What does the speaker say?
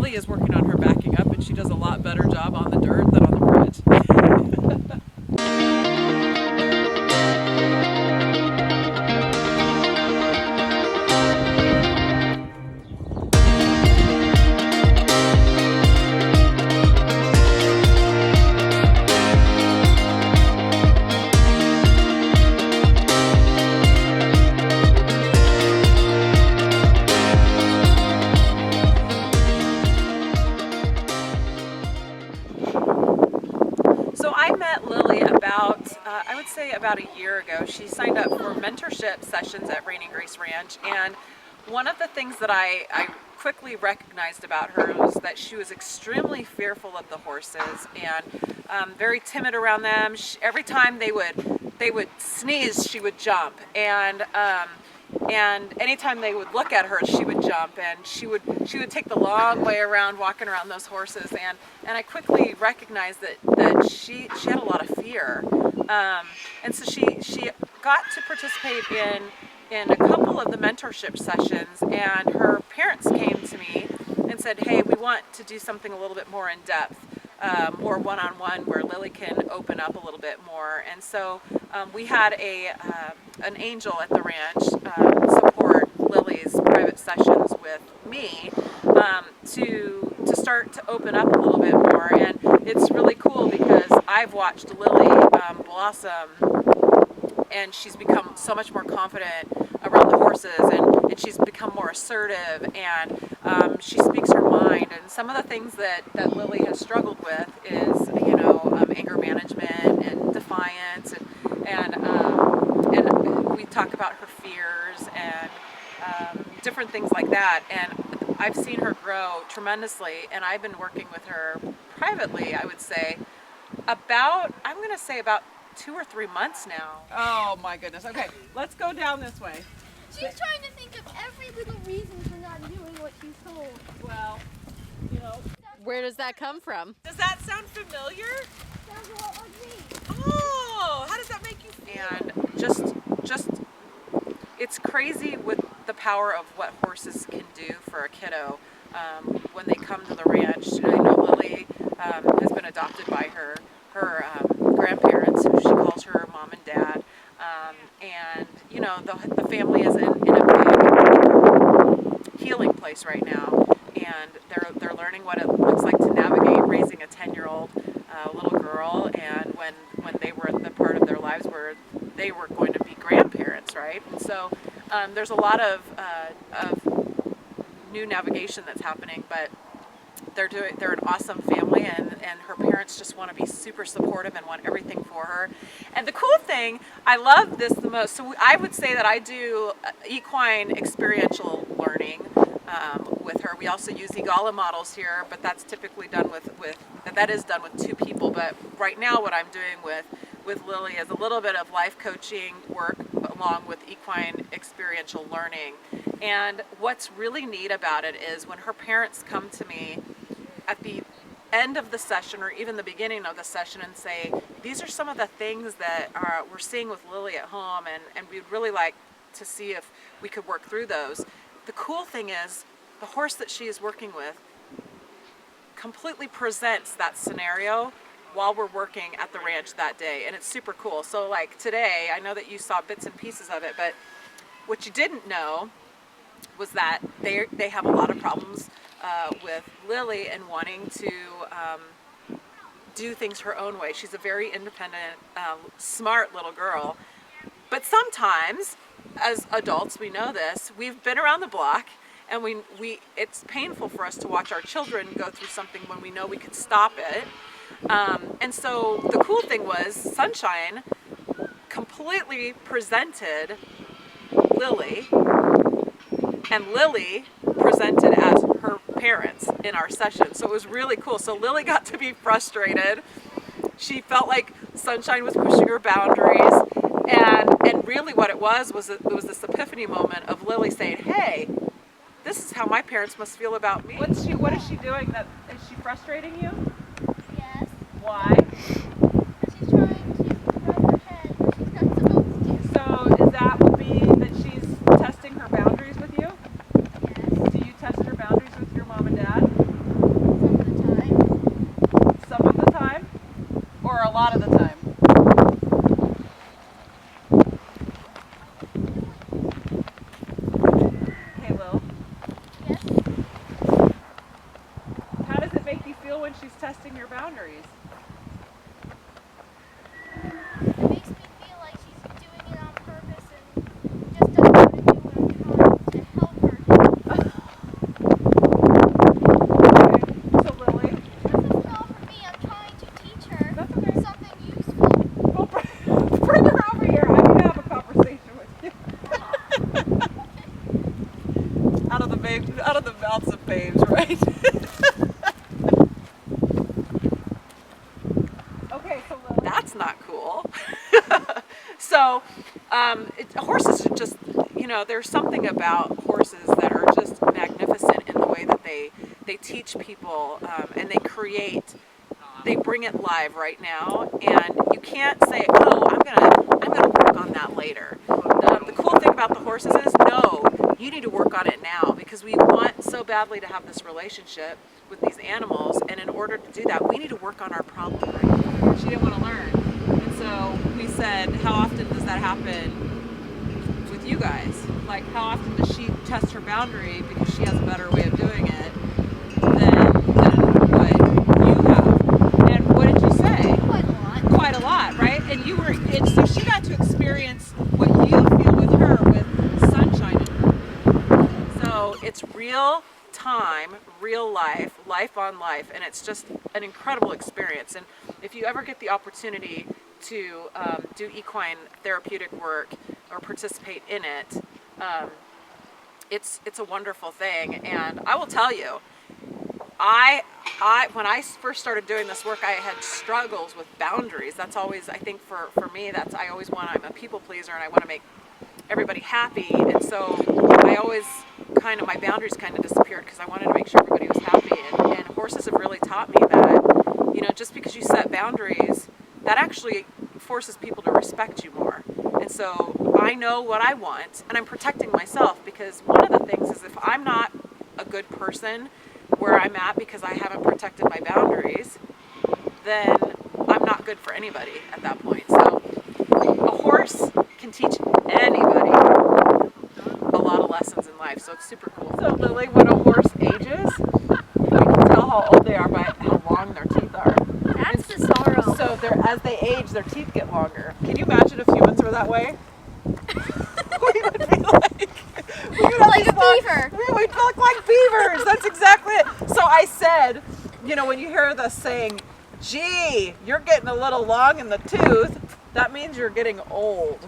Lily is working on her backing up, and she does a lot better job on the dirt than on the bridge. So I met Lily about, I would say about a year ago. She signed up for mentorship sessions at Rainy Grace Ranch, and one of the things that I quickly recognized about her was that she was extremely fearful of the horses and very timid around them. Every time they would sneeze, she would jump, and anytime they would look at her, she would jump, and she would take the long way around walking around those horses, and I quickly recognized that she had a lot of fear, and so she got to participate in a couple of the mentorship sessions, and her parents came to me and said, hey, we want to do something a little bit more in depth, more one-on-one, where Lily can open up a little bit more. And so we had an angel at the ranch support Lily's private sessions with me to start to open up a little bit more. And it's really cool because I've watched Lily blossom, and she's become so much more confident around the horses, and she's become more assertive, and she speaks her mind. And some of the things that Lily has struggled with is, anger management and defiance, and we talk about her fears and different things like that. And I've seen her grow tremendously, and I've been working with her privately, I would say, about 2 or 3 months now. Oh my goodness. Okay, let's go down this way. She's trying to think of every little reason for not doing what she's told. Well, Where does that come from? does that sound familiar? Sounds a lot like me. Oh, how does that make you feel? And just it's crazy with the power of what horses can do for a kiddo when they come to the ranch. I know Lily has been adopted by her grandparents, who she calls her mom and dad, and the family is in a big healing place right now, and they're learning what it looks like to navigate raising a 10-year-old little girl, and when they were at the part of their lives where they were going to be grandparents, right? And so there's a lot of new navigation that's happening, but they're an awesome family, and her parents just want to be super supportive and want everything for her. And the cool thing, I love this the most, so I would say that I do equine experiential learning with her. We also use EGALA models here, but that's typically done with 2 people. But right now what I'm doing with Lily is a little bit of life coaching work along with equine experiential learning. And what's really neat about it is when her parents come to me at the end of the session or even the beginning of the session and say, these are some of the things that we're seeing with Lily at home, and we'd really like to see if we could work through those. The cool thing is the horse that she is working with completely presents that scenario while we're working at the ranch that day, and it's super cool. So like today, I know that you saw bits and pieces of it, but what you didn't know was that they have a lot of problems with Lily and wanting to do things her own way. She's a very independent, smart little girl, but sometimes as adults, we know this, we've been around the block, and it's painful for us to watch our children go through something when we know we could stop it. And so the cool thing was Sunshine completely presented Lily, and Lily presented as her parents in our session. So it was really cool. So Lily got to be frustrated. She felt like Sunshine was pushing her boundaries, and really what it was this epiphany moment of Lily saying, hey, this is how my parents must feel about me. What is she doing? Is she frustrating you? Yes. Why? She's trying to rub her head where she's not supposed to. So is that would be that she's testing her boundaries with you? Yes. Do you test your boundaries with your mom and dad? when she's testing your boundaries? It makes me feel like she's doing it on purpose and just doesn't want to do what I'm trying to help her do. So Lily, This is not for me. I'm trying to teach her that's okay. something useful. Well, bring her over here. I'm gonna have a conversation with you. Out of the mouths of babes, right? Okay, so Lily. That's not cool. So, horses are just, there's something about horses that are just magnificent in the way that they teach people, and they bring it live right now, and you can't say, oh, I'm gonna work on that later. The cool thing about the horses is, no, you need to work on it now, because we want so badly to have this relationship with these animals, and in order to do that, we need to work on our problem right now. She didn't want to learn, and so we said, how often does that happen with you guys? Like, how often does she test her boundary because she has a better way of doing it than what you have? And what did you say? Quite a lot. Quite a lot, right? And so she got to experience what you feel with her, with sunshine in her. So it's real time, real life, life on life, and it's just an incredible experience. And if you ever get the opportunity to do equine therapeutic work or participate in it, it's a wonderful thing. And I will tell you, when I first started doing this work, I had struggles with boundaries. That's always, I think for me, I'm a people pleaser, and I want to make everybody happy. And so my boundaries kind of disappeared because I wanted to make sure everybody was happy. And horses have really taught me that, just because you set boundaries, that actually forces people to respect you more. And so I know what I want, and I'm protecting myself, because one of the things is, if I'm not a good person where I'm at because I haven't protected my boundaries, then I'm not good for anybody at that point. So a horse can teach anybody a lot of lessons in life, so it's super cool. So Lily, when a horse ages, you can tell how old they are by how long their teeth are. That's bizarre. So as they age, their teeth get longer. Can you imagine if humans were that way? We would be Like a beaver. We'd look like beavers. That's exactly it. So I said, when you hear the saying, gee, you're getting a little long in the tooth, that means you're getting old.